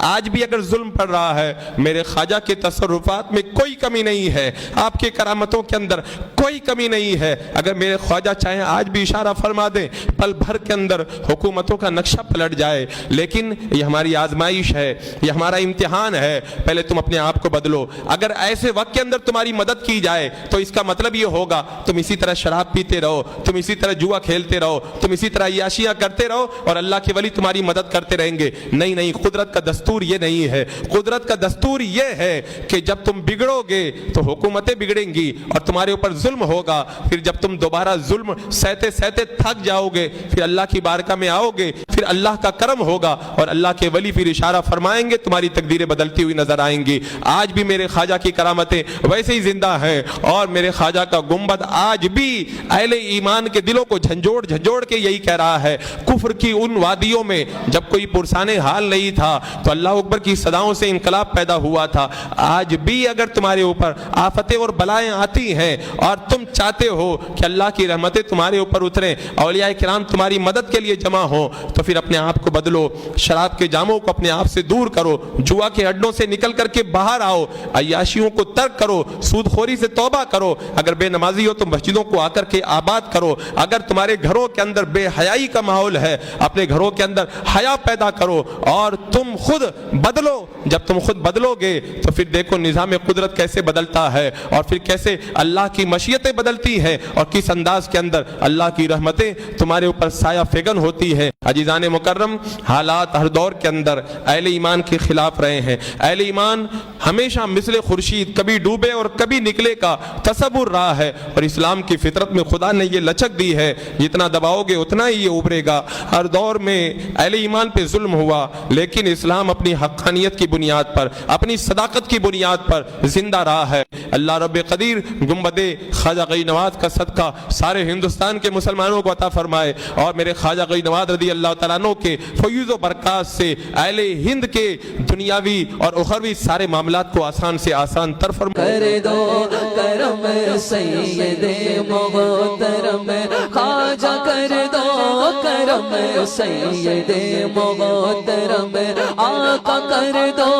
آج بھی اگر ظلم پڑ رہا ہے، میرے خواجہ کے تصرفات میں کوئی کمی نہیں ہے، آپ کے کرامتوں کے اندر کوئی کمی نہیں ہے۔ اگر میرے خواجہ چاہیں آج بھی اشارہ فرما دیں، پل بھر کے اندر حکومتوں کا نقشہ پلٹ جائے، لیکن یہ ہماری آزمائش ہے، یہ ہمارا امتحان ہے، پہلے تم اپنے آپ کو بدلو۔ اگر ایسے وقت کے اندر تمہاری مدد کی جائے تو اس کا مطلب یہ ہوگا تم اسی طرح شراب پیتے رہو، تم اسی طرح جوا کھیلتے رہو، تم اسی طرح عیاشیاں کرتے رہو اور اللہ کے ولی تمہاری مدد کرتے رہیں گے۔ نہیں نہیں، قدرت کا دستور یہ نہیں ہے۔ قدرت کا دستور یہ ہے کہ جب تم بگڑو گے تو حکومتیں بگڑیں گی اور تمہارے اوپر ظلم ہوگا، پھر جب تم دوبارہ ظلم سہتے سہتے تھک جاؤ گے، پھر اللہ کی بارگاہ میں آؤ گے، پھر اللہ کا کرم ہوگا اور اللہ کے ولی پھر اشارہ فرمائیں گے، تمہاری تقدیریں بدلتی ہوئی نظر آئیں گی۔ آج بھی میرے خواجہ کی کرامتیں ویسے ہی زندہ ہیں اور میرے خواجہ کا گنبد آج بھی اہل ایمان کے دلوں کو جھنجھوڑ جھنجھوڑ کے یہی کہہ رہا ہے۔ کفر کی ان وادیوں میں جب کوئی پرسان حال نہیں تھا تو اللہ اکبر کی صداؤں سے انقلاب پیدا ہوا تھا۔ آج بھی اگر تمہارے اوپر آفتیں اور بلائیں آتی ہیں اور تم چاہتے ہو کہ اللہ کی رحمتیں تمہارے اوپر اتریں، اولیاء کرام تمہاری مدد کے لیے جمع ہو، تو پھر اپنے آپ کو بدلو، شراب کے جاموں کو اپنے آپ سے دور کرو، جوا کے اڈوں سے نکل کر کے باہر آؤ، عیاشیوں کو ترک کرو، سود خوری سے توبہ کرو۔ اگر بے نمازی ہو تو مسجدوں کو آ کر کے آباد کرو۔ اگر تمہارے گھروں کے اندر بے حیائی کا ماحول ہے، اپنے گھروں کے اندر حیا پیدا کرو اور تم خود بدلو۔ جب تم خود بدلو گے تو پھر دیکھو نظام قدرت کیسے بدلتا ہے اور پھر کیسے اللہ کی مشیتیں بدلتی ہیں اور کس انداز کے اندر اللہ کی رحمتیں تمہارے اوپر سایہ فگن ہوتی ہے۔ عزیزان مکرم، حالات ہر دور کے اندر اہل ایمان کے خلاف رہے ہیں۔ اہل ایمان ہمیشہ مثل خورشید کبھی ڈوبے اور کبھی نکلے کا تصور رہا ہے، اور اسلام کی فطرت میں خدا نے یہ لچک دی ہے، جتنا دباؤ گے اتنا ہی یہ ابھرے گا۔ ہر دور میں اہل ایمان پہ ظلم ہوا، لیکن اسلام اپنی حقانیت کی بنیاد پر، اپنی صداقت کی بنیاد پر زندہ رہا ہے۔ اللہ رب قدیر گنبد خواجہ غنی نواز کا صدقہ سارے ہندوستان کے مسلمانوں کو عطا فرمائے اور میرے خواجہ غنی نواز رضی اللہ تعالیٰ عنہ کے فیوز و برکات سے اہل ہند کے دنیاوی اور اخروی سارے معاملات کو آسان سے آسان تر فرمائے۔ کر دو کرم سید محترم خواجہ، کر دو کرم سید محترم آقا، کر دو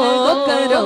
کرم